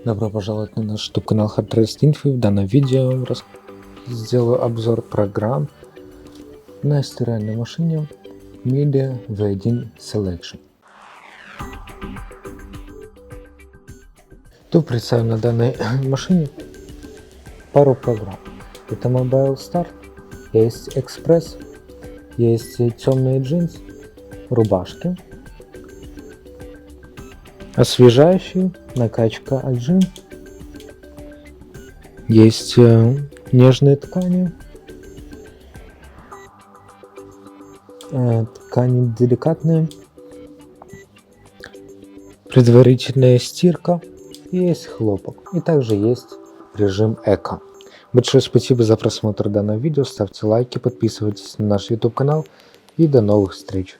Добро пожаловать на наш YouTube канал Hard Info. В данном видео сделаю обзор программ на стиральной машине Miele WSB683 Тут представим на данной машине пару программ. Это Mobile Start, есть Express, есть темные джинсы, рубашки, освежающий, накачка отжим, есть нежные ткани, ткани деликатные, предварительная стирка, есть хлопок, и также есть режим эко. Большое спасибо за просмотр данного видео, ставьте лайки, подписывайтесь на наш YouTube канал и до новых встреч.